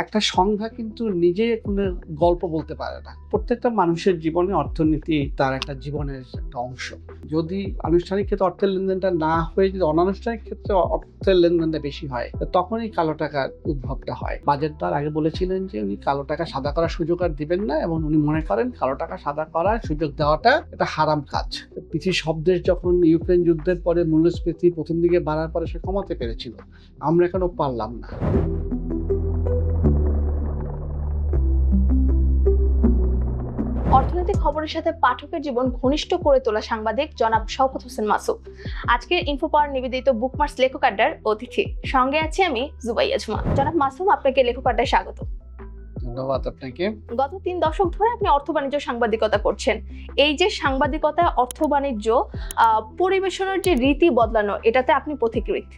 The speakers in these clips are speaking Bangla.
একটা সংখ্যা কিন্তু নিজে কোনো গল্প বলতে পারে না। প্রত্যেকটা মানুষের জীবনে অর্থনীতি তার একটা জীবনের একটা অংশ। যদি আনুষ্ঠানিক ক্ষেত্রে অর্থের লেনদেনটা না হয়ে যদি অনানুষ্ঠানিক ক্ষেত্রে অর্থের লেনদেনটা বেশি হয়, তখনই কালো টাকার উদ্ভবটা হয়। বাজেটদার আগে বলেছিলেন যে উনি কালো টাকা সাদা করার সুযোগ আর দিবেন না, এবং উনি মনে করেন কালো টাকা সাদা করার সুযোগ দেওয়াটা এটা হারাম কাজ। পৃথিবীর সব দেশ যখন ইউক্রেন যুদ্ধের পরে মূল্যস্ফীতি প্রথম দিকে বাড়ার পরে সে কমাতে পেরেছিল, আমরা এখনো পারলাম না। অর্থনৈতিক খবরের সাথে পাঠকের জীবন ঘনিষ্ঠ করে তোলা সাংবাদিক জনাব শওকত হোসেন মাসুদ আজকের ইনফোপাওয়ার নিবেদিত বুকমার্কস লেখক আড্ডার অতিথি। সঙ্গে আছি আমি জুবাইয়া ঝুমা। জনাব মাসুম, আপনাকে লেখক আড্ডায় স্বাগত। ধন্যবাদ আপনাকে। গত 3 দশক ধরে আপনি অর্থ বাণিজ্য সাংবাদিকতা করছেন। এই যে সাংবাদিকতা, অর্থ বাণিজ্য পরিবেশনের যে রীতি বদলানো, এটাতে আপনি পথিকৃৎ,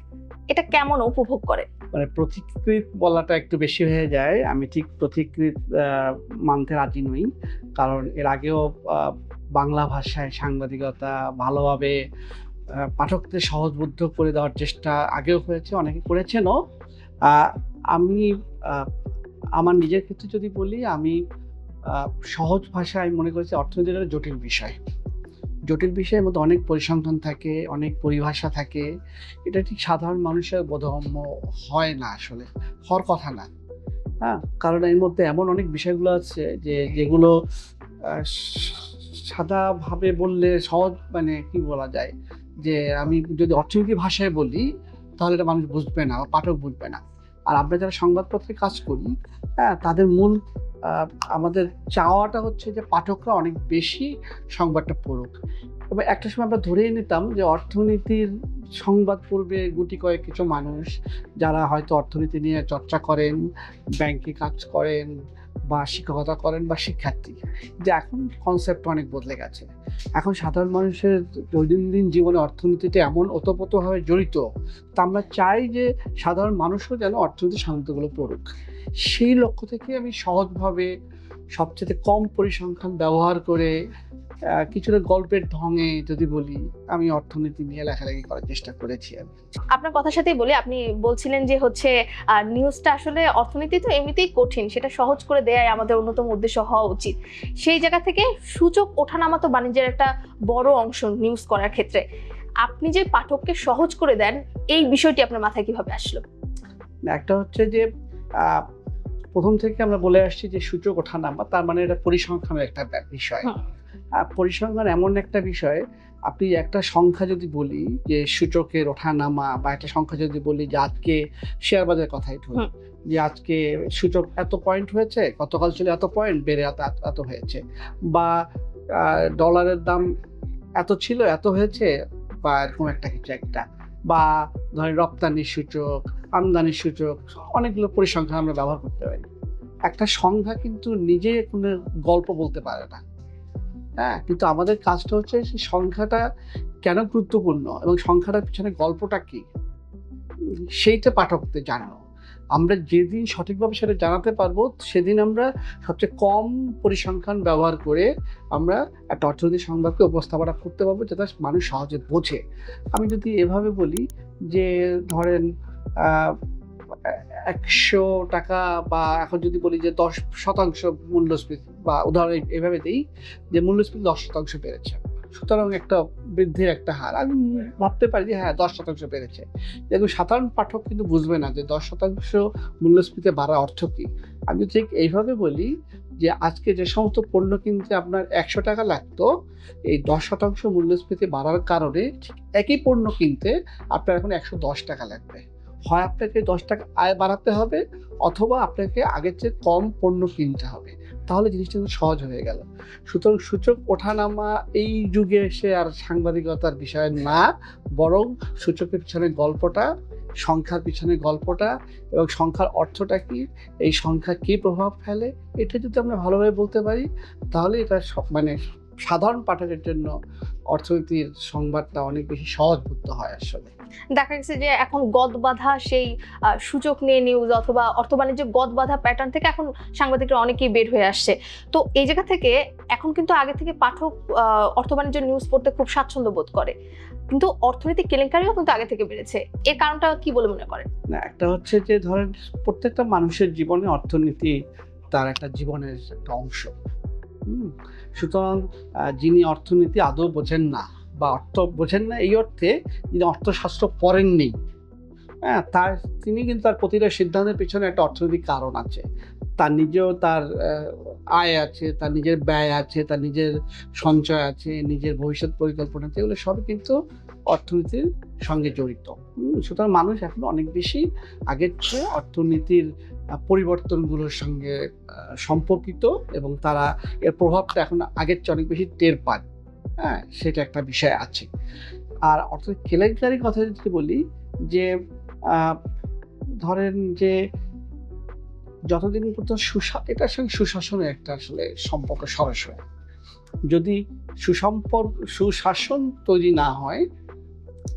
এটা কেমন উপভোগ করেন? মানে পথিকৃৎ বলাটা একটু বেশি হয়ে যায়। আমি ঠিক পথিকৃৎ মানতে রাজি নই, কারণ এর আগেও বাংলা ভাষায় সাংবাদিকতা ভালোভাবে পাঠকদের সহজবোধ্য করে দেওয়ার চেষ্টা আগেও হয়েছে, অনেকে করেছেনও। আমি আমার নিজের ক্ষেত্রে যদি বলি, আমি সহজ ভাষায় মনে করেছি অর্থনীতির একটা জটিল বিষয়। জটিল বিষয়ের মধ্যে অনেক পরিসংখ্যান থাকে, অনেক পরিভাষা থাকে। এটা ঠিক সাধারণ মানুষের বোধগম্য হয় না, আসলে হওয়ার কথা না। কারণ এর মধ্যে এমন অনেক বিষয়গুলো আছে যেগুলো সাদাভাবে বললে সহজ, মানে কি বলা যায়, যে আমি যদি অর্থনীতি ভাষায় বলি তাহলে এটা মানুষ বুঝবে না বা পাঠক বুঝবে না। আর আমরা যারা সংবাদপত্রে কাজ করি, তাদের মূল আমাদের চাওয়াটা হচ্ছে যে পাঠকরা অনেক বেশি সংবাদটা পড়ুক। তবে একটা সময় আমরা ধরেই নিতাম যে অর্থনীতির সংবাদ পড়বে গুটি কয়েক কিছু মানুষ, যারা হয়তো অর্থনীতি নিয়ে চর্চা করেন, ব্যাংকে কাজ করেন, বা শিক্ষকতা করেন, বা শিক্ষার্থী। যে এখন কনসেপ্ট অনেক বদলে গেছে। এখন সাধারণ মানুষের দৈনন্দিন জীবনে অর্থনীতিতে এমন ওতপ্রোতভাবে জড়িত, তা আমরা চাই যে সাধারণ মানুষও যেন অর্থনীতির সংবাদগুলো পড়ুক। সেই লক্ষ্য থেকে আমি সহজভাবে সবচেয়ে কম পরিসংখ্যান ব্যবহার করে কিছুটা গল্পের ঢঙে যদি বলি, আমি অর্থনীতি নিয়ে লেখালেখি করার চেষ্টা করেছি। আপনার কথার সাথেই বলি, আপনি বলছিলেন যে হচ্ছে নিউজটা আসলে অর্থনীতি তো এমনিতেই কঠিন, সেটা সহজ করে দেয়াই আমাদের অন্যতম উদ্দেশ্য হওয়া উচিত। সেই জায়গা থেকে সূচক ওঠানামা তো বাণিজ্যের একটা বড় অংশ নিউজ করার ক্ষেত্রে। আপনি যে পাঠককে সহজ করে দেন, এই বিষয়টি আপনার মাথায় কিভাবে আসলো? একটা হচ্ছে যে প্রথম থেকে আমরা বলে আসছি যে সূচক ওঠানামা, তার মানে এটা পরিসংখ্যানের একটা বিষয়। পরিসংখ্যান এমন একটা বিষয়, আপনি একটা সংখ্যা যদি বলি যে সূচকের ওঠানামা, বা একটা সংখ্যা যদি বলি যে আজকে শেয়ার বাজারের কথাই ধরি, যে আজকে সূচক এত পয়েন্ট হয়েছে, গতকাল ছিল এত পয়েন্ট, বেড়ে এত হয়েছে, বা ডলারের দাম এত ছিল এত হয়েছে, বা এরকম একটা কিছু একটা, বা ধরেন রপ্তানির সূচক, আমদানির সূচক, অনেকগুলো পরিসংখ্যান আমরা ব্যবহার করতে পারি। একটা সংখ্যা কিন্তু নিজে কোনো গল্প বলতে পারে না। কিন্তু আমাদের কাজটা হচ্ছে সেই সংখ্যাটা কেন গুরুত্বপূর্ণ এবং সংখ্যাটার পিছনে গল্পটা কি, সেইটা পাঠকদের জানানো। আমরা যেদিন সঠিকভাবে সেটা জানাতে পারবো, সেদিন আমরা সবচেয়ে কম পরিসংখ্যান ব্যবহার করে আমরা একটা অর্থনৈতিক সংবাদকে উপস্থাপনা করতে পারবো, যেটা মানুষ সহজে বোঝে। আমি যদি এভাবে বলি যে ধরেন 100 টাকা, বা এখন যদি বলি যে 10% মূল্যস্ফীতি, বা উদাহরণ এভাবে দিই যে মূল্যস্ফীতি 10% বেড়েছে, সুতরাং একটা বৃদ্ধির একটা হার, আমি ভাবতে পারি যে হ্যাঁ 10% বেড়েছে। দেখুন, সাধারণ পাঠক কিন্তু বুঝবে না যে 10% মূল্যস্ফীতি বাড়ার অর্থ কী। আমি ঠিক এইভাবে বলি যে আজকে যে সমস্ত পণ্য কিনতে আপনার 100 টাকা লাগতো, এই 10% মূল্যস্ফীতি বাড়ার কারণে একই পণ্য কিনতে আপনার এখন 110 টাকা লাগবে। হয় আপনাকে 10 টাকা আয় বাড়াতে হবে, অথবা আপনাকে আগের চেয়ে কম পণ্য কিনতে হবে। তাহলে জিনিসটা কিন্তু সহজ হয়ে গেল। সুতরাং সূচক ওঠানামা এই যুগে এসে আর সাংবাদিকতার বিষয় না, বরং সূচকের পিছনে গল্পটা, সংখ্যার পিছনে গল্পটা, এবং সংখ্যার অর্থটা কি, এই সংখ্যা কী প্রভাব ফেলে, এটা যদি আমরা ভালোভাবে বলতে পারি, তাহলে এটা মানে সাধারণ পাঠকের জন্য অর্থনীতির সংবাদটা অনেক বেশি সহজবোধ্য হয় আসলে। দেখা গেছে যে এখন গদবাঁধা সেই সূচক নিয়ে নিউজ অথবা অর্থ-বাণিজ্য গদবাঁধা প্যাটার্ন থেকে এখন সাংবাদিকরা অনেকেই বের হয়ে আসছে। তো এই জায়গা থেকে এখন কিন্তু আগে থেকে পাঠক অর্থ-বাণিজ্য নিউজ পড়তে খুব স্বাচ্ছন্দ্য বোধ করে। কিন্তু অর্থনৈতিক কেলেঙ্কারিও কিন্তু আগে থেকে বেড়েছে। এর কারণটা কি বলে মনে করেন? না, একটা হচ্ছে যে ধরেন প্রত্যেকটা মানুষের জীবনে অর্থনীতি তার একটা জীবনের একটা অংশ। সুতরাং যিনি অর্থনীতি আদৌ বোঝেন না বা অর্থ বোঝেন না এই অর্থে যিনি অর্থশাস্ত্র পড়েননি, হ্যাঁ, তিনি কিন্তু তার প্রতিটা সিদ্ধান্তের পিছনে একটা অর্থনৈতিক কারণ আছে। তার নিজেও তার আয় আছে, তার নিজের ব্যয় আছে, তার নিজের সঞ্চয় আছে, নিজের ভবিষ্যৎ পরিকল্পনা আছে, এগুলো সবই কিন্তু অর্থনীতির সঙ্গে জড়িত। সুতরাং মানুষ এখন অনেক বেশি আগের চেয়ে অর্থনীতির পরিবর্তনগুলোর সঙ্গে সম্পর্কিত এবং তারা এর প্রভাবটা এখন আগের চেয়ে অনেক বেশি টের পায়। হ্যাঁ, সেটা একটা বিষয় আছে। আর অর্থনৈতিক কেলেঙ্কারির কথা যদি বলি যে ধরেন যে যতদিন পর্যন্ত এটার সঙ্গে সুশাসনের একটা আসলে সম্পর্ক সরাসরি। যদি সুশাসন তৈরি না হয়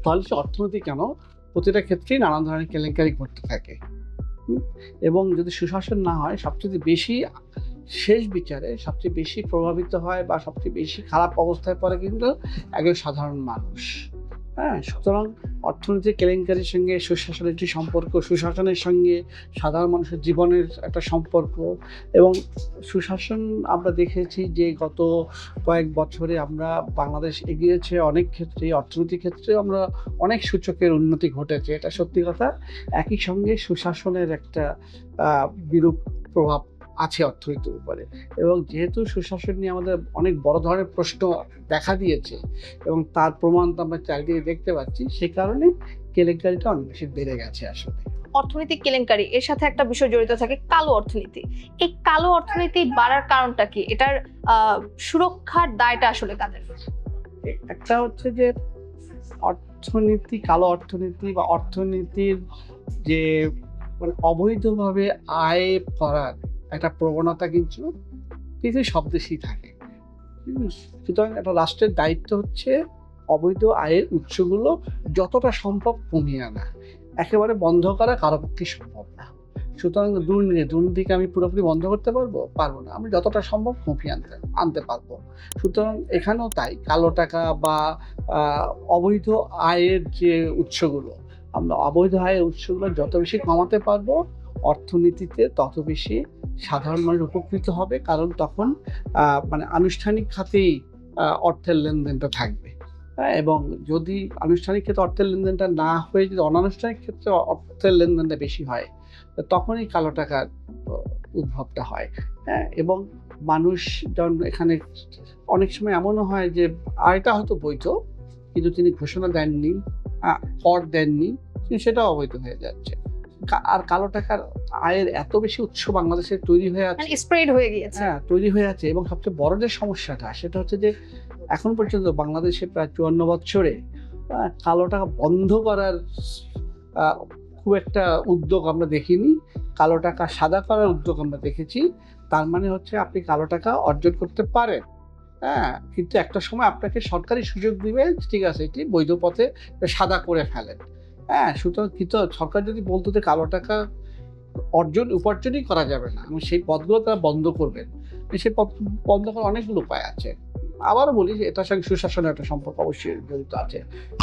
তাহলে সে অর্থনীতি কেন প্রতিটা ক্ষেত্রেই নানান ধরনের কেলেঙ্কারি করতে থাকে। এবং যদি সুশাসন না হয় সবচেয়ে বেশি শেষ বিচারে সবচেয়ে বেশি প্রভাবিত হয় বা সবচেয়ে বেশি খারাপ অবস্থায় পড়ে কিন্তু একজন সাধারণ মানুষ। হ্যাঁ, সুতরাং অর্থনৈতিক কেলেঙ্কারির সঙ্গে সুশাসনের একটি সম্পর্ক, সুশাসনের সঙ্গে সাধারণ মানুষের জীবনের একটা সম্পর্ক। এবং সুশাসন আমরা দেখেছি যে গত কয়েক বছরে আমরা বাংলাদেশ এগিয়েছে অনেক ক্ষেত্রেই, অর্থনৈতিক ক্ষেত্রে আমরা অনেক সূচকের উন্নতি ঘটেছে, এটা সত্যি কথা। একই সঙ্গে সুশাসনের একটা বিরূপ প্রভাব আছে অর্থনীতির উপরে। এবং যেহেতু সুশাসন নিয়ে আমাদের অনেক বড় ধরনের প্রশ্ন দেখা দিয়েছে এবং তার প্রমাণ তো আমরা চারিদিকে দেখতে পাচ্ছি, সে কারণে কেলেঙ্কারিটা অনেক বেশি বেড়ে গেছে আসলে। অর্থনৈতিক কেলেঙ্কারি এর সাথে একটা বিষয় জড়িত থাকে, কালো অর্থনীতি। এই কালো অর্থনীতি বাড়ার কারণটা কি? এটার সুরক্ষার দায়টা আসলে কাদের? একটা হচ্ছে যে কালো অর্থনীতি বা অর্থনীতির যে মানে অবৈধভাবে আয় করার একটা প্রবণতা কিন্তু পৃথিবীর সব দেশেই থাকে। সুতরাং একটা রাষ্ট্রের দায়িত্ব হচ্ছে অবৈধ আয়ের উৎসগুলো যতটা সম্ভব কমিয়ে আনা। একেবারে বন্ধ করা কারো পক্ষে সম্ভব না। সুতরাং দুর্নীতিকে আমি পুরোপুরি বন্ধ করতে পারবো না। আমি যতটা সম্ভব কমিয়ে আনতে পারবো। সুতরাং এখানেও তাই, কালো টাকা বা অবৈধ আয়ের যে উৎসগুলো, আমরা অবৈধ আয়ের উৎসগুলো যত বেশি কমাতে পারবো অর্থনীতিতে তত বেশি সাধারণ মানুষ উপকৃত হবে। কারণ তখন মানে আনুষ্ঠানিক খাতেই অর্থের লেনদেনটা থাকবে। এবং যদি আনুষ্ঠানিক ক্ষেত্রে অর্থের লেনদেনটা না হয়ে যদি অনানুষ্ঠানিক ক্ষেত্রে অর্থের লেনদেনটা বেশি হয়, তখনই কালো টাকার উদ্ভবটা হয়। হ্যাঁ, এবং মানুষ যখন এখানে অনেক সময় এমনও হয় যে আয়টা হয়তো বৈধ কিন্তু তিনি ঘোষণা দেননি, কর দেননি, কিন্তু সেটাও অবৈধ হয়ে যাচ্ছে। আর কালো টাকার আয়ের এত বেশি উৎস বাংলাদেশে তৈরি হয়ে আছে, স্প্রেড হয়ে গিয়েছে। হ্যাঁ, তৈরি হয়ে আছে। এবং সবচেয়ে বড় যে সমস্যাটা সেটা হচ্ছে যে এখন পর্যন্ত বাংলাদেশে প্রায় 54 বছরে কালো টাকা বন্ধ করার খুব একটা উদ্যোগ আমরা দেখিনি। কালো টাকা সাদা করার উদ্যোগ আমরা দেখেছি। তার মানে হচ্ছে আপনি কালো টাকা অর্জন করতে পারেন, হ্যাঁ, কিন্তু একটা সময় আপনাকে সরকারি সুযোগ দিবে, ঠিক আছে, এটি বৈধ পথে সাদা করে ফেলেন। হ্যাঁ, সুতরাং কিন্তু সরকার যদি বলতো যে কালো টাকা উপার্জনই করা যাবে না এবং সেই পথগুলো তারা বন্ধ করবেন, সেই পথ বন্ধ করার অনেকগুলো উপায় আছে। আবারও বলি যে এটার সঙ্গে সুশাসনের একটা সম্পর্ক অবশ্যই জড়িত আছে,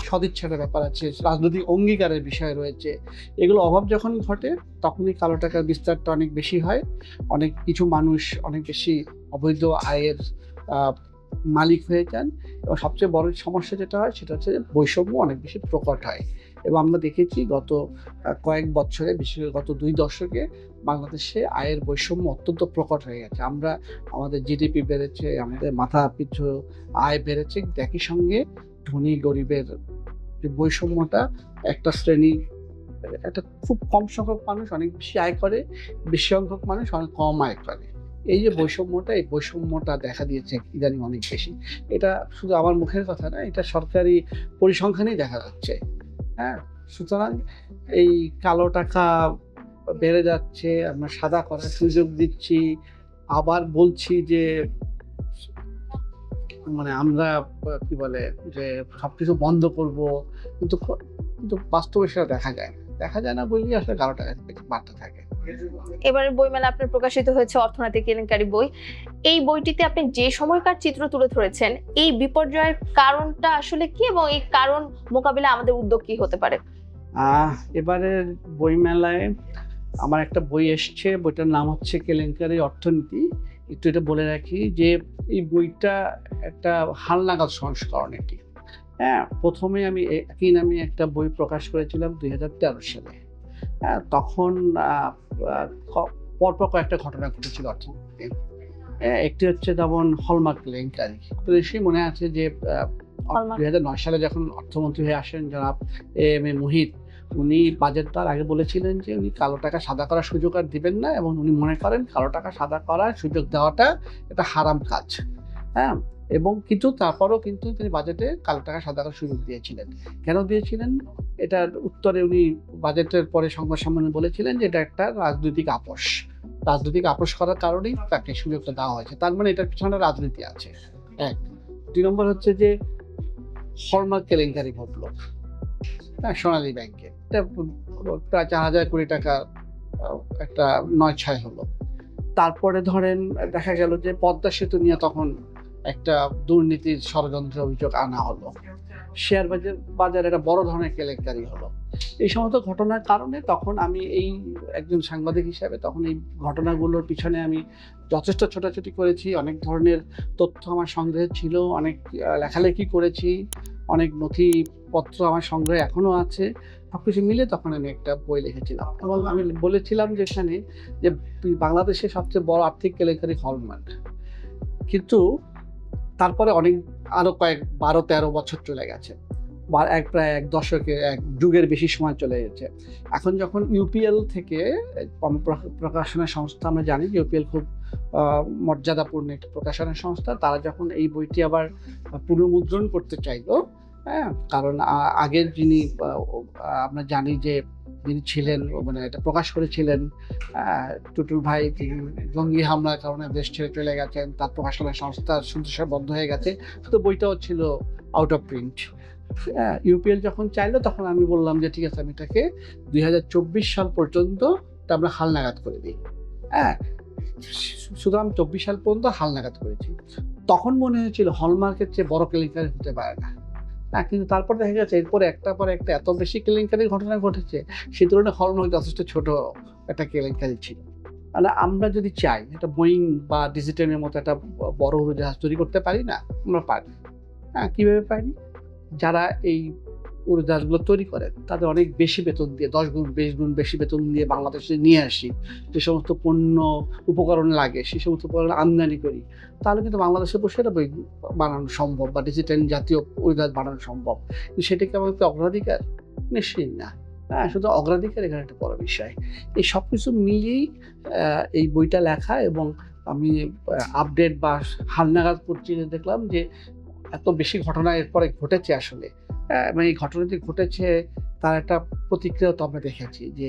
সদিচ্ছার ব্যাপার আছে, রাজনৈতিক অঙ্গীকারের বিষয় রয়েছে। এগুলো অভাব যখন ঘটে তখনই কালো টাকার বিস্তারটা অনেক বেশি হয়। অনেক কিছু মানুষ অনেক বেশি অবৈধ আয়ের মালিক হয়ে যান এবং সবচেয়ে বড় সমস্যা যেটা হয় সেটা হচ্ছে বৈষম্য অনেক বেশি প্রকট হয়। এবং আমরা দেখেছি গত কয়েক বছরে, বিশেষ করে গত 2 দশকে বাংলাদেশে আয়ের বৈষম্য অত্যন্ত প্রকট হয়ে গেছে। আমাদের জিডিপি বেড়েছে, আমাদের মাথা পিছু আয় বেড়েছে, কিন্তু একই সঙ্গে ধনী গরিবের যে বৈষম্যটা, একটা শ্রেণী, একটা খুব কম সংখ্যক মানুষ অনেক বেশি আয় করে, বেশি সংখ্যক মানুষ অনেক কম আয় করে। এই যে বৈষম্যটা দেখা দিয়েছে ইদানিং অনেক বেশি। এটা শুধু আমার মুখের কথা না, এটা সরকারি পরিসংখ্যানেই দেখা যাচ্ছে। হ্যাঁ, সুতরাং এই কালো টাকা বেড়ে যাচ্ছে, আমরা সাদা করার সুযোগ দিচ্ছি। আবার বলছি যে মানে আমরা কি বলে যে সবকিছু বন্ধ করব, কিন্তু কিন্তু বাস্তবে সেটা দেখা যায় না বললেই আসলে 11 টাকা বাড়তে থাকে। এবারের বইমেলা আপনার প্রকাশিত হয়েছে অর্থনৈতিক কেলেঙ্কারি বই। এই বইটিতে আপনি যে সময়কার চিত্র তুলে ধরেছেন, এই বিপর্যয়ের কারণটা আসলে কি এবং এই কারণ মোকাবিলায় আমাদের উদ্যোগ কি হতে পারে? এবারের বইমেলায় আমার একটা বই এসছে, বইটার নাম হচ্ছে কেলেঙ্কারি অর্থনীতি। একটু এটা বলে রাখি যে এই বইটা একটা হালনাগাদ সংস্করণ এটি। হ্যাঁ, প্রথমে আমি একই নামে একটা বই প্রকাশ করেছিলাম 2013 সালে। হ্যাঁ, তখন পরপর কয়েকটা ঘটনা ঘটেছিল অর্থনীতিতে। একটি হচ্ছে যেমন হলমার্ক কেলেঙ্কারি। তো নিশ্চয়ই মনে আছে যে হলমার্ক 2009 সালে যখন অর্থমন্ত্রী হয়ে আসেন জনাব এম এ মুহিত, উনি বাজেট দেওয়ার আগে বলেছিলেন যে উনি কালো টাকা সাদা করার সুযোগ আর দিবেন না, এবং উনি মনে করেন কালো টাকা সাদা করার সুযোগ দেওয়াটা এটা হারাম কাজ। হ্যাঁ, এবং কিন্তু তারপরও কিন্তু তিনি বাজেটে কালো টাকা সাদা করার সুযোগ দিয়েছিলেন। কেন দিয়েছিলেন? এটার উত্তরে উনি বাজেটের পরে সংবাদ সম্মেলনে বলেছিলেন যে এটা একটা রাজনৈতিক আপোষ করার কারণেই তাকে সুযোগটা দেওয়া হয়েছে। তার মানে এটার পিছনে রাজনীতি আছে। এক। 2 নম্বর হচ্ছে যে হলমার্ক কেলেঙ্কারি ঘটলো, হ্যাঁ, সোনালী ব্যাংকে। এটা প্রায় 4,000 কোটি টাকা একটা নয়-ছয় হলো। তারপরে ধরেন দেখা গেল যে পদ্মা সেতু নিয়ে তখন একটা দুর্নীতির ষড়যন্ত্রের অভিযোগ আনা হলো। শেয়ার বাজারে একটা বড় ধরনের কেলেঙ্কারি হলো। এই সমস্ত ঘটনার কারণে তখন আমি একজন সাংবাদিক হিসাবে তখন এই ঘটনাগুলোর পিছনে আমি যথেষ্ট ছোটাছুটি করেছি। অনেক ধরনের তথ্য আমার সংগ্রহে ছিল, অনেক লেখালেখি করেছি, অনেক নথিপত্র আমার সংগ্রহে এখনো আছে। সবকিছু মিলে তখন আমি একটা বই লিখেছিলাম, এবং আমি বলেছিলাম যে এখানে যে বাংলাদেশের সবচেয়ে বড় আর্থিক কেলেঙ্কারি হলমার্ক। কিন্তু তারপরে আরো কয়েক 12-13 বছর চলে গেছে, প্রায় এক দশকে, এক যুগের বেশি সময় চলে গেছে। এখন যখন ইউপিএল থেকে প্রকাশনা সংস্থা, আমরা জানি যে ইউপিএল খুব মর্যাদাপূর্ণ একটি প্রকাশনা সংস্থা, তারা যখন এই বইটি আবার পুনর্মুদ্রণ করতে চাইলো, হ্যাঁ, কারণ আগের যিনি আমরা জানি যে যিনি ছিলেন, মানে এটা প্রকাশ করেছিলেন টুটুল ভাই, তিনি জঙ্গি হামলার কারণে দেশ ছেড়ে চলে গেছেন, তার প্রকাশনা সংস্থা সুদৃশ্য বন্ধ হয়ে গেছে, তো বইটাও ছিল আউট অফ প্রিন্ট। ইউপিএল যখন চাইলো তখন আমি বললাম যে ঠিক আছে, আমি এটাকে 2024 সাল পর্যন্ত আমরা হালনাগাদ করে দিই। হ্যাঁ, শুধু আমি 24 সাল পর্যন্ত হালনাগাদ করেছি। তখন মনে হয়েছিল হলমার্কের চেয়ে বড় কেলেঙ্কারি হতে পারে না। কিন্তু তারপর দেখা গেছে এরপরে একটার পর একটা এত বেশি কেলেঙ্কারির ঘটনা ঘটেছে, সেই তুলনায় হলমার্ক যথেষ্ট ছোট একটা কেলেঙ্কারি ছিল। মানে আমরা যদি চাই একটা বোয়িং বা ডিজিটালের মতো একটা বড় উড়োজাহাজ তৈরি করতে পারি না? আমরা পারি। হ্যাঁ, কীভাবে পারি? যারা এই উড়োজাহাজগুলো তৈরি করে তাদের অনেক বেশি বেতন দিয়ে, 10 গুণ 20 গুণ বেশি বেতন দিয়ে বাংলাদেশে নিয়ে আসি, যে সমস্ত পণ্য উপকরণ লাগে সেই সমস্ত উপকরণ আমদানি করি, তাহলে কিন্তু বাংলাদেশে বসে এটা বই বানানো সম্ভব, বা ডিজিটাল জাতীয় উড়োজাহাজ বানানো সম্ভব। কিন্তু সেটাকে আমাদের অগ্রাধিকার? নিশ্চয়ই না। হ্যাঁ, শুধু অগ্রাধিকার এখানে একটা বড় বিষয়। এই সব কিছু মিলিয়েই এই বইটা লেখা, এবং আমি আপডেট বা হালনাগাদ পত্রিকায় দেখলাম যে এত বেশি ঘটনা এরপরে ঘটেছে আসলে। মানে এই ঘটনাটি ঘটেছে, তার একটা প্রতিক্রিয়া তো আমরা দেখেছি যে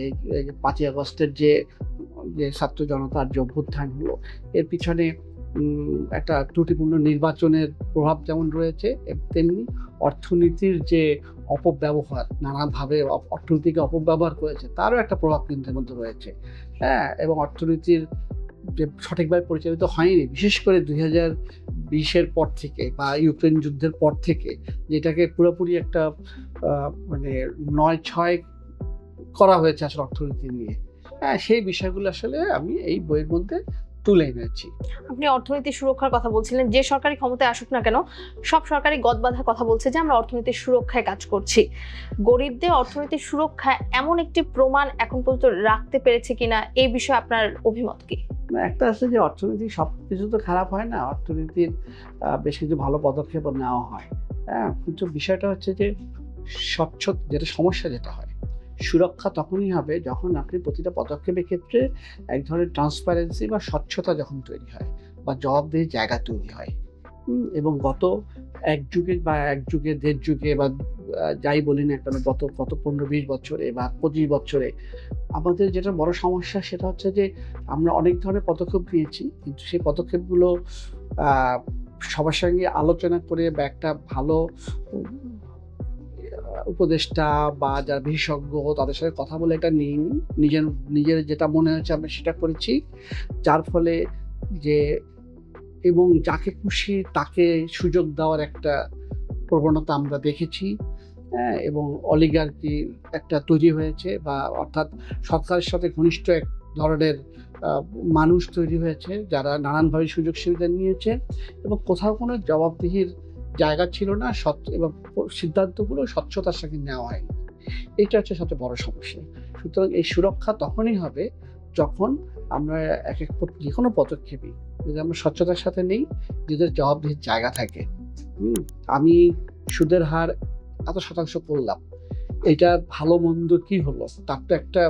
5ই আগস্টের যে ছাত্র জনতার যে অভ্যুত্থান হলো, এর পিছনে একটা ত্রুটিপূর্ণ নির্বাচনের প্রভাব যেমন রয়েছে, তেমনি অর্থনীতির যে অপব্যবহার, নানাভাবে অর্থনীতিকে অপব্যবহার করেছে, তারও একটা প্রভাব কিন্তু এর মধ্যে রয়েছে। হ্যাঁ, এবং অর্থনীতির যে সঠিকভাবে পরিচালিত হয়নি, বিশেষ করে 2020-এর পর থেকে বা ইউক্রেন যুদ্ধের পর থেকে, যেটাকে পুরোপুরি একটা মানে 9-6 করা হয়েছে আসলে অর্থনীতি নিয়ে। হ্যাঁ, সেই বিষয়গুলো আসলে আমি এই বইয়ের মধ্যে তুলে এনেছি। আপনি অর্থনীতির সুরক্ষার কথা বলছিলেন, যে সরকারি ক্ষমতায় আসুক না কেন সব সরকারি গদবাঁধার কথা বলছে যে আমরা অর্থনীতির সুরক্ষায় কাজ করছি। গরিবদের অর্থনীতির সুরক্ষায় এমন একটি প্রমাণ এখন পর্যন্ত রাখতে পেরেছে কিনা, এই বিষয়ে আপনার অভিমত কি? একটা আছে যে অর্থনীতি সব কিছু তো খারাপ হয় না, অর্থনীতির বেশ কিছু ভালো পদক্ষেপও নেওয়া হয়। হ্যাঁ, কিন্তু বিষয়টা হচ্ছে যে যেটা সমস্যা যেটা হয়, সুরক্ষা তখনই হবে যখন আপনি প্রতিটা পদক্ষেপের ক্ষেত্রে এক ধরনের ট্রান্সপারেন্সি বা স্বচ্ছতা যখন তৈরি হয়, বা জবাবদিহির জায়গা তৈরি হয়। এবং গত এক যুগে বা 1 যুগে বা যাই বলি না কেন, গত 15-20 বছরে বা 25 বছরে আমাদের যেটা বড় সমস্যা, সেটা হচ্ছে যে আমরা অনেক ধরনের পদক্ষেপ নিয়েছি, কিন্তু সেই পদক্ষেপগুলো সবার সঙ্গে আলোচনা করে বা একটা ভালো উপদেষ্টা বা যারা বিশেষজ্ঞ তাদের সাথে কথা বলে এটা নিই, নিজের যেটা মনে হয়েছে আমি সেটা করেছি। যার ফলে যে এবং যাকে খুশি তাকে সুযোগ দেওয়ার একটা প্রবণতা আমরা দেখেছি, হ্যাঁ, এবং অলিগার্কি একটা তৈরি হয়েছে, বা অর্থাৎ সরকারের সাথে ঘনিষ্ঠ এক ধরনের মানুষ তৈরি হয়েছে যারা নানানভাবে সুযোগ সুবিধা নিয়েছে এবং কোথাও কোনো জবাবদিহির জায়গা ছিল না, এবং সিদ্ধান্তগুলো স্বচ্ছতার সাথে নেওয়া হয়নি। এইটা হচ্ছে সবচেয়ে বড় সমস্যা। সুতরাং এই সুরক্ষা তখনই হবে যখন আমরা যে কোনো পদক্ষেপই যদি আমরা স্বচ্ছতার সাথে নেই, যদি জবাবদিহির জায়গা থাকে। আমি সুদের হার এত শতাংশ করলাম, এটা ভালো মন্দ কি হলো তার তো একটা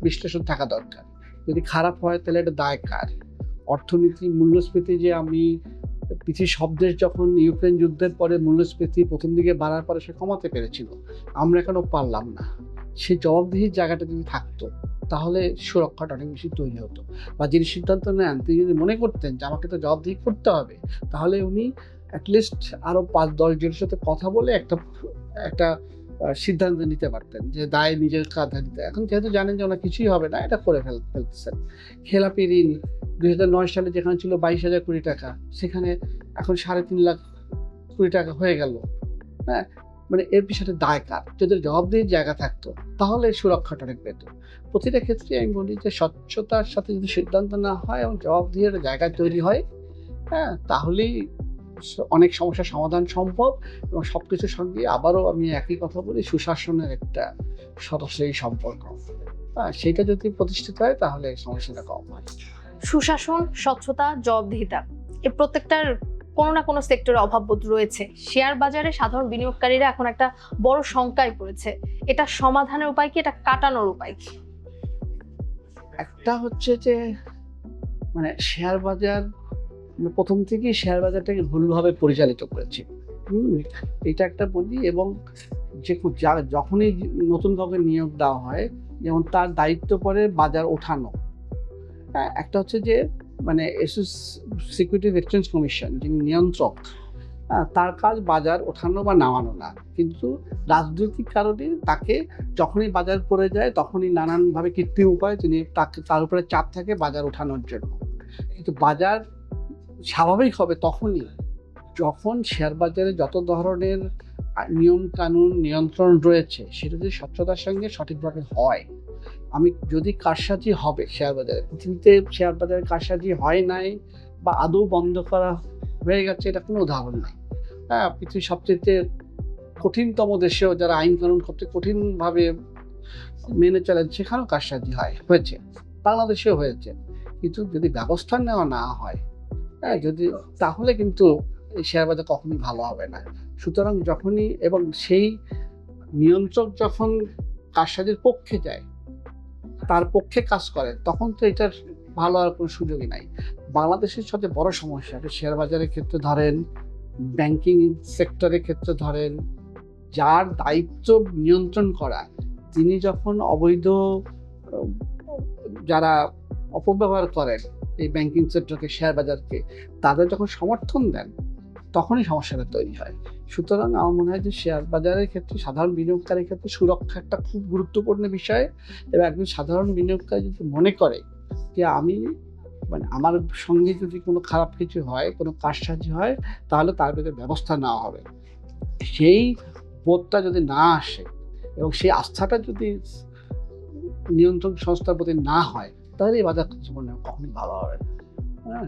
বিশ্লেষণ থাকা দরকার। যদি খারাপ হয় তাহলে এটা দায় কার? অর্থনীতি, মূল্যস্ফীতি, যে আমি পৃথিবীর সব দেশ যখন ইউক্রেন যুদ্ধের পরে মূল্যস্ফীতি প্রথম দিকে বাড়ার পরে সে কমাতে পেরেছিল, আমরা এখনো পারলাম না। সেই জবাবদিহির জায়গাটা যদি থাকতো তাহলে সুরক্ষাটা অনেক বেশি তৈরি হতো। বা যিনি সিদ্ধান্ত নেন তিনি যদি মনে করতেন যে আমাকে তো জবাবদিহি করতে হবে, তাহলে উনি অ্যাটলিস্ট আরও ৫-১০ জনের সাথে কথা বলে একটা সিদ্ধান্ত নিতে পারতেন যে দায় নিজের কাঁধে নিতে। এখন যেহেতু জানেন যে ওনার কিছুই হবে না, এটা করে ফেলতেছেন। খেলাপি ঋণ ২০০৯ সালে যেখানে ছিল ২২,০০০ কোটি টাকা, সেখানে এখন ৩.৫ লাখ কোটি টাকা হয়ে গেল। হ্যাঁ, মানে এর পিছনে দায় কার? যদি জবাবদিহির জায়গা থাকতো তাহলে সুরক্ষাটা অনেক পেত। প্রতিটা ক্ষেত্রে আমি বলি যে স্বচ্ছতার সাথে যদি সিদ্ধান্ত না হয় এবং জবাবদিহির জায়গা তৈরি হয়, হ্যাঁ, তাহলেই অনেক সমস্যার সমাধান সম্ভব। এবং সবকিছুর সঙ্গে আবারও আমি একই কথা বলি, সুশাসনের একটা সরাসরি সম্পর্ক, হ্যাঁ, সেটা যদি প্রতিষ্ঠিত হয় তাহলে সমস্যাটা কম হয়। সুশাসন, স্বচ্ছতা, জবাবদিহিতা, এই প্রত্যেকটার কোনো না কোনো সেক্টরে অভাববোধ রয়েছে। শেয়ার বাজারে সাধারণ বিনিয়োগকারীরা এখন একটা বড় শঙ্কায় পড়েছে। এটা সমাধানের উপায় কি? এটা কাটানোর উপায় কি? একটা হচ্ছে যে মানে শেয়ার বাজার, প্রথম থেকেই শেয়ার বাজারটাকে ভুলভাবে পরিচালিত করেছি। এটা একটা বলি। এবং যখনই নতুন কাউকে নিয়োগ দেওয়া হয়, যেমন তার দায়িত্ব পড়ে বাজার ওঠানো। একটা হচ্ছে যে মানে সিকিউরিটিজ এক্সচেঞ্জ কমিশন যিনি নিয়ন্ত্রক, তার কাজ বাজার ওঠানো বা নামানো না। কিন্তু রাজনৈতিক কারণে তাকে যখনই বাজার পড়ে যায় তখনই নানানভাবে কৃত্রিম উপায়ে তার উপরে চাপ থাকে বাজার ওঠানোর জন্য। কিন্তু বাজার স্বাভাবিক হবে তখনই যখন শেয়ার বাজারে যত ধরনের নিয়ম কানুন নিয়ন্ত্রণ রয়েছে সেটা যদি স্বচ্ছতার সঙ্গে সঠিকভাবে হয়। যদি কারসাজি হবে শেয়ার বাজারে, পৃথিবীতে শেয়ার বাজারে কারসাজি হয় নাই বা আদৌ বন্ধ করা হয়ে গেছে এটা কোনো উদাহরণ নাই। হ্যাঁ, পৃথিবীর সবচেয়ে কঠিনতম দেশেও যারা আইন কানুন সবচেয়ে কঠিনভাবে মেনে চলেন সেখানেও কারসাজি হয়েছে, বাংলাদেশেও হয়েছে। কিন্তু যদি ব্যবস্থা নেওয়া না হয়, হ্যাঁ, তাহলে কিন্তু এই শেয়ার বাজার কখনোই ভালো হবে না। সুতরাং যখনই এবং সেই নিয়ন্ত্রক যখন কারসাজির পক্ষে যায়, তার পক্ষে কাজ করে, তখন তো এটার ভালো আর কোনো সুযোগই নাই। বাংলাদেশের সবচেয়ে বড় সমস্যা শেয়ার বাজারের ক্ষেত্রে ধরেন, ব্যাংকিং সেক্টরের ক্ষেত্রে ধরেন, যার দায়িত্ব নিয়ন্ত্রণ করা, তিনি যখন অবৈধ যারা অপব্যবহার করেন এই ব্যাংকিং সেক্টরকে, শেয়ার বাজারকে, তাদের যখন সমর্থন দেন তখনই সমস্যাটা তৈরি হয়। সুতরাং আমার মনে হয় যে শেয়ার বাজারের ক্ষেত্রে সাধারণ বিনিয়োগকারীর ক্ষেত্রে সুরক্ষা একটা খুব গুরুত্বপূর্ণ বিষয়। এবং একজন সাধারণ বিনিয়োগকারী যদি মনে করে যে আমার সঙ্গে যদি কোনো খারাপ কিছু হয়, কোনো কারসাজি হয়, তাহলে তার বিরুদ্ধে ব্যবস্থা নেওয়া হবে, সেই বোধটা যদি না আসে এবং সেই আস্থাটা যদি নিয়ন্ত্রণ সংস্থার প্রতি না হয়, তাহলে এই বাজার জীবনে কখনোই ভালো হবে না।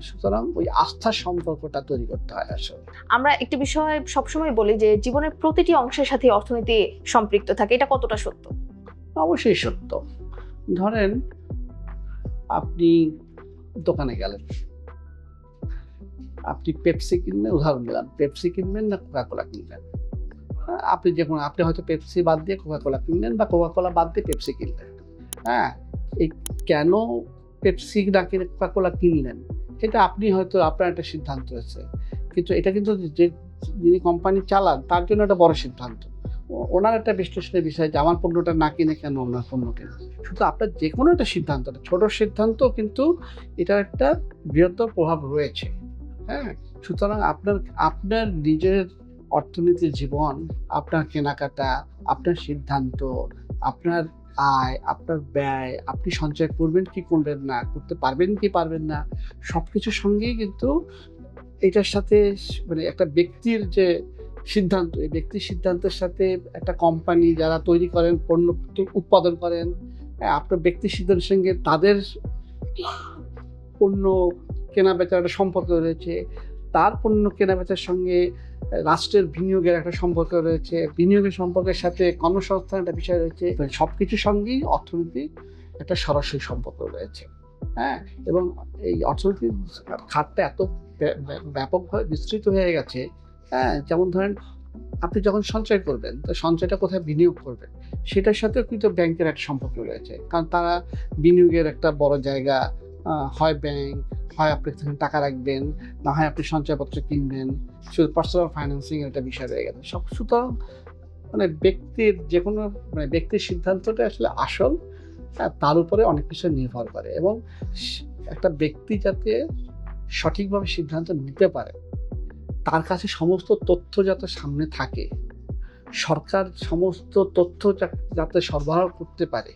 সুতরাং ওই আস্থার সম্পর্কটা তৈরি করতে হয় আসলে। আমরা একটি বিষয় সবসময় বলি যে জীবনের প্রতিটি অংশের সাথে অর্থনীতি সম্পৃক্ত থাকে, এটা কতটা সত্য? অবশ্যই সত্য। ধরেন আপনি দোকানে গেলেন, আপনি পেপসি কিনবেন, উদাহরণ দিলাম, পেপসি কিনবেন না কোকাকোলা কিনবেন? আপনি হয়তো পেপসি বাদ দিয়ে কোকাকোলা কিনলেন বা কোকাকোলা বাদ দিয়ে পেপসি কিনলেন। হ্যাঁ, এই কেন পেপসি না কিনে কোকাকোলা কিনলেন এটা আপনি হয়তো আপনার একটা সিদ্ধান্ত হয়েছে, কিন্তু এটা কিন্তু যিনি কোম্পানি চালান তার জন্য একটা বড় সিদ্ধান্ত। ওনার একটা বিশ্লেষণের বিষয় যে আমার পণ্যটা না কিনে কেন ওনার পণ্য কেনা। শুধু আপনার যে কোনো একটা সিদ্ধান্ত, ছোট সিদ্ধান্ত, কিন্তু এটার একটা বৃহত্তর প্রভাব রয়েছে। হ্যাঁ, সুতরাং আপনার আপনার নিজের অর্থনীতির জীবন, আপনার কেনাকাটা, আপনার সিদ্ধান্ত, আপনার আয়, আপনার ব্যয়, আপনি সঞ্চয় করবেন কি করবেন না, করতে পারবেন কি পারবেন না, সবকিছুর সঙ্গেই কিন্তু এটার সাথে মানে একটা ব্যক্তির যে সিদ্ধান্ত, এই ব্যক্তির সিদ্ধান্তের সাথে একটা কোম্পানি যারা তৈরি করেন, পণ্য উৎপাদন করেন, আপনার ব্যক্তির সিদ্ধান্তের সঙ্গে তাদের পণ্য কেনা-বেচার একটা সম্পর্ক রয়েছে। তার পণ্য কেনা-বেচার সঙ্গে রাষ্ট্রের বিনিয়োগের একটা সম্পর্ক রয়েছে। বিনিয়োগের সম্পর্কের সাথে কর্মসংস্থানের একটা বিষয় রয়েছে। সবকিছুর সঙ্গেই অর্থনীতির একটা সরাসরি সম্পর্ক রয়েছে। হ্যাঁ? এবং এই অর্থনীতির খাতটা এত ব্যাপকভাবে বিস্তৃত হয়ে গেছে, হ্যাঁ? যেমন ধরেন আপনি যখন সঞ্চয় করবেন, তো সঞ্চয়টা কোথায় বিনিয়োগ করবেন, সেটার সাথেও কিন্তু ব্যাংকের একটা সম্পর্ক রয়েছে। কারণ তারা বিনিয়োগের একটা বড় জায়গা, হয় ব্যাংক, হয় আপনি সেখানে টাকা রাখবেন, না হয় আপনি সঞ্চয়পত্র কিনবেন। শুধু পার্সোনাল ফাইন্যান্সিং এর একটা বিষয় রয়ে গেছে। সুতরাং মানে ব্যক্তির যেকোনো মানে ব্যক্তির সিদ্ধান্তটা আসলে আসল, তার উপরে অনেক কিছু নির্ভর করে এবং একটা ব্যক্তি যাতে সঠিকভাবে সিদ্ধান্ত নিতে পারে, তার কাছে সমস্ত তথ্য যাতে সামনে থাকে, সরকার সমস্ত তথ্য যাতে সরবরাহ করতে পারে,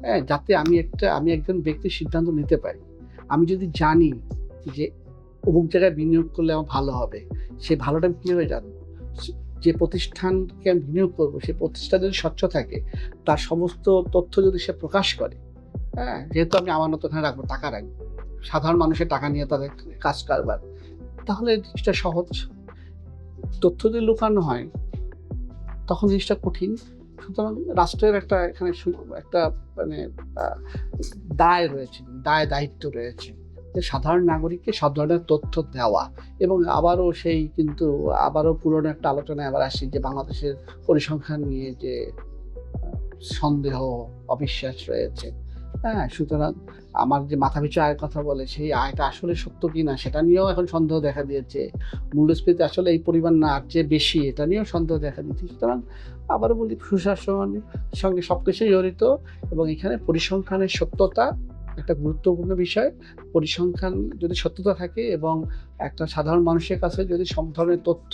হ্যাঁ? যাতে আমি একজন ব্যক্তির সিদ্ধান্ত নিতে পারি। আমি যদি জানি যে অমুক জায়গায় বিনিয়োগ করলে আমার ভালো হবে, সেই ভালোটা আমি কীভাবে জানবো? যে প্রতিষ্ঠানকে আমি বিনিয়োগ করবো, সেই প্রতিষ্ঠান যদি স্বচ্ছ থাকে, তার সমস্ত তথ্য যদি সে প্রকাশ করে, হ্যাঁ? যেহেতু আমি আমানত ওখানে রাখবো, টাকা রাখবো। সাধারণ মানুষের টাকা নিয়ে তাদের কাজ কারবার। তাহলে জিনিসটা সহজ। তথ্য যদি লুকানো হয়, তখন জিনিসটা কঠিন। সুতরাং রাষ্ট্রের একটা এখানে একটা মানে দায় রয়েছে, দায়িত্ব রয়েছে যে সাধারণ নাগরিককে সব ধরনের তথ্য দেওয়া। এবং আবারও পুরনো একটা আলোচনায় আবার আসি যে বাংলাদেশের পরিসংখ্যান নিয়ে যে সন্দেহ, অবিশ্বাস রয়েছে, হ্যাঁ? সুতরাং আমার যে মাথাপিছু আয়ের কথা বলে, সেই আয়টা আসলে সত্য কিনা সেটা নিয়েও এখন সন্দেহ দেখা দিয়েছে। মূল্যস্ফীতি আসলে এই পরিমাণ না, আর চেয়ে বেশি, এটা নিয়েও সন্দেহ দেখা দিচ্ছে। সুতরাং আবারও বলি, সুশাসন সঙ্গে সবকিছুই জড়িত এবং এখানে পরিসংখ্যানের সত্যতা একটা গুরুত্বপূর্ণ বিষয়। পরিসংখ্যান যদি সত্যতা থাকে এবং একটা সাধারণ মানুষের কাছে যদি সব ধরনের তথ্য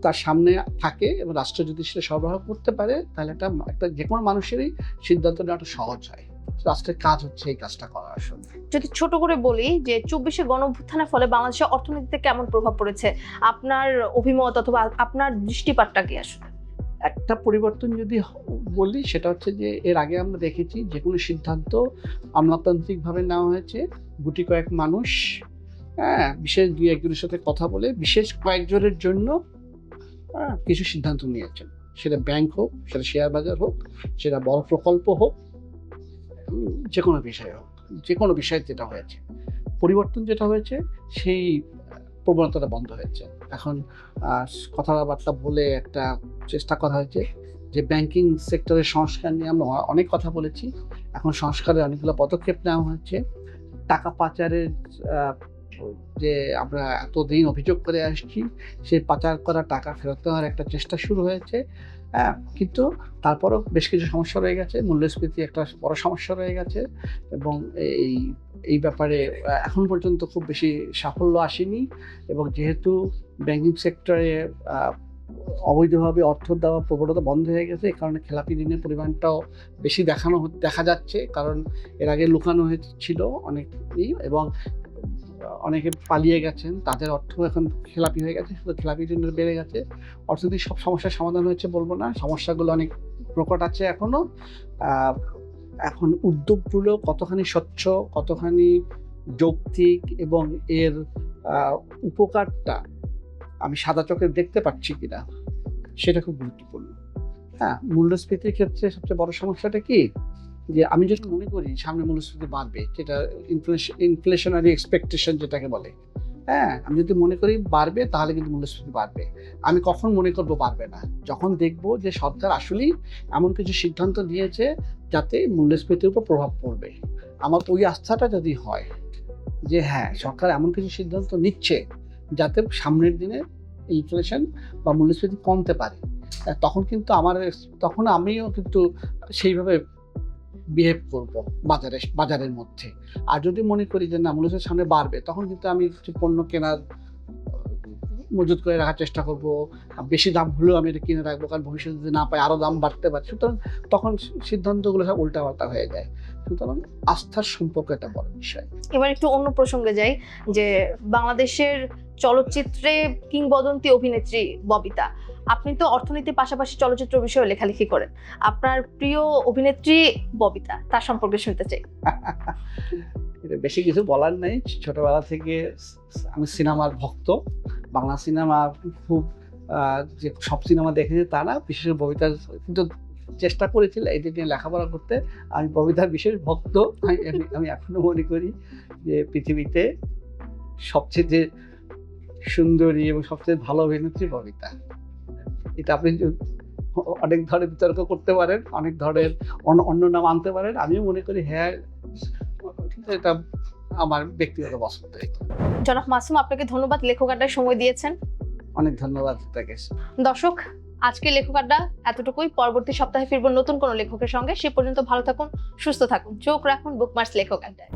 তার সামনে থাকে এবং রাষ্ট্র যদি সেটা সরবরাহ করতে পারে, তাহলে একটা যেকোনো মানুষেরই সিদ্ধান্ত নেওয়াটা সহজ হয়। রাষ্ট্রের কাজ হচ্ছে এই কাজটা করা আসলে। যদি ছোট করে বলি যে ২৪শে গণঅভ্যুত্থানের ফলে বাংলাদেশের অর্থনীতিতে কেমন প্রভাব পড়েছে, আপনার অভিমত অথবা আপনার দৃষ্টিপাতটা কি আসলে? একটা পরিবর্তন যদি বলি, সেটা হচ্ছে যে এর আগে আমরা দেখেছি যে কোনো সিদ্ধান্ত আমলাতান্ত্রিকভাবে নেওয়া হয়েছে। গুটি কয়েক মানুষ, হ্যাঁ, বিশেষ ২-১ জনের সাথে কথা বলে বিশেষ কয়েকজনের জন্য কিছু সিদ্ধান্ত নিয়েছেন। সেটা ব্যাংক হোক, সেটা শেয়ার বাজার হোক, সেটা বড় প্রকল্প হোক, যেকোনো বিষয় হোক, যেকোনো বিষয় যেটা হয়েছে। পরিবর্তন যেটা হয়েছে, সেই প্রবণতাটা বন্ধ হয়েছে। এখন কথাবার্তা বলে একটা চেষ্টা করা হয়েছে যে ব্যাংকিং সেক্টরের সংস্কার নিয়ে আমরা অনেক কথা বলেছি। এখন সংস্কারের অনেকগুলো পদক্ষেপ নেওয়া হয়েছে। টাকা পাচারের যে আমরা এতদিন অভিযোগ করে আসছি, সেই পাচার করা টাকা ফেরত দেওয়ার একটা চেষ্টা শুরু হয়েছে। কিন্তু তারপরেও বেশ কিছু সমস্যা রয়ে গেছে। মূল্যস্ফীতি একটা বড় সমস্যা রয়ে গেছে এবং এই ব্যাপারে এখন পর্যন্ত খুব বেশি সাফল্য আসেনি এবং যেহেতু ব্যাংকিং সেক্টরে অবৈধভাবে অর্থ দেওয়ার প্রবণতা বন্ধ হয়ে গেছে, এই কারণে খেলাপি ঋণের পরিমাণটাও বেশি দেখা যাচ্ছে। কারণ এর আগে লুকানো হয়েছিল অনেকেই এবং অনেকে পালিয়ে গেছেন, তাদের অর্থ এখন খেলাপি হয়ে গেছে, শুধু খেলাপি ঋণ বেড়ে গেছে। অর্থনৈতিক সব সমস্যার সমাধান হয়েছে বলবো না, সমস্যাগুলো অনেক প্রকট আছে এখনো। এখন উদ্যোগগুলো কতখানি স্বচ্ছ, কতখানি যৌক্তিক এবং এর উপকারটা আমি সাদা চোখে দেখতে পাচ্ছি কিনা, সেটা খুব গুরুত্বপূর্ণ। হ্যাঁ, মূল্যস্ফীতির ক্ষেত্রে সবচেয়ে বড় সমস্যাটা কি, যে আমি যদি মনে করি সামনে মূল্যস্ফীতি বাড়বে, যেটা ইনফ্লেশনারি এক্সপেকটেশন যেটাকে বলে, হ্যাঁ, আমি যদি মনে করি বাড়বে, তাহলে কিন্তু মূল্যস্ফীতি বাড়বে। আমি কখন মনে করব বাড়বে না? যখন দেখব যে সরকার আসলেই এমন কিছু সিদ্ধান্ত নিয়েছে যাতে মূল্যস্ফীতির উপর প্রভাব পড়বে। আমার ওই আস্থাটা যদি হয় যে হ্যাঁ, সরকার এমন কিছু সিদ্ধান্ত নিচ্ছে যাতে সামনের দিনে ইনফ্লেশন বা মূল্যস্ফীতি কমতে পারে, তখন আমিও কিন্তু সেইভাবে বিহেভ করব বাজারের মধ্যে। আর যদি মনে করি যে না মূল্যস্ফীতির সামনে বাড়বে, তখন কিন্তু আমি কিছু পণ্য কেনার মজুত করে রাখার চেষ্টা করব। বেশি দাম হলেও আমি এটা কিনে রাখবো, কারণ ভবিষ্যতে যদি না পাই আরও দাম বাড়তে পারে। সুতরাং তখন সিদ্ধান্তগুলো সব উল্টাপাল্টা হয়ে যায়। সুতরাং আস্থার সম্পর্ক একটা বড় বিষয়। এবার একটু অন্য প্রসঙ্গে যাই, যে বাংলাদেশের চলচ্চিত্রে কিংবদন্তি অভিনেত্রী ববিতা, আপনি তো অর্থনীতির পাশাপাশি চলচ্চিত্র বিষয়ে লেখালেখি করেন, আপনার প্রিয় অভিনেত্রী ববিতা, তার সম্পর্কে শুনতে চাই। এটা বেশি কিছু বলার নেই। ছোটবেলা থেকে আমি সিনেমার ভক্ত। বাংলা সিনেমা খুব যে সব সিনেমা দেখেছি তা না, বিশেষ করে ববিতার কিন্তু চেষ্টা করেছিল এটি নিয়ে লেখাপড়া করতে। আমি ববিতার বিশেষ ভক্ত। আমি এখনো মনে করি যে পৃথিবীতে সবচেয়ে যে সুন্দরী এবং সবচেয়ে ভালো অভিনেত্রী ববিতা। এটা আপনি অনেক ধরনের বিতর্ক করতে পারেন, অনেক ধরনের অন্য নাম আনতে পারেন। আমিও মনে করি হ্যাঁ, এটা আমার ব্যক্তিগত পছন্দ। জনাব মাসুম, আপনাকে ধন্যবাদ, লেখক আড্ডায় সময় দিয়েছেন। অনেক ধন্যবাদ তাকে। দর্শক, আজকে লেখক আড্ডা এতটুকুই। পরবর্তী সপ্তাহে ফিরবো নতুন কোনো লেখকের সঙ্গে। সে পর্যন্ত ভালো থাকুন, সুস্থ থাকুন, চোখ রাখুন বুকমার্কস লেখক আড্ডায়।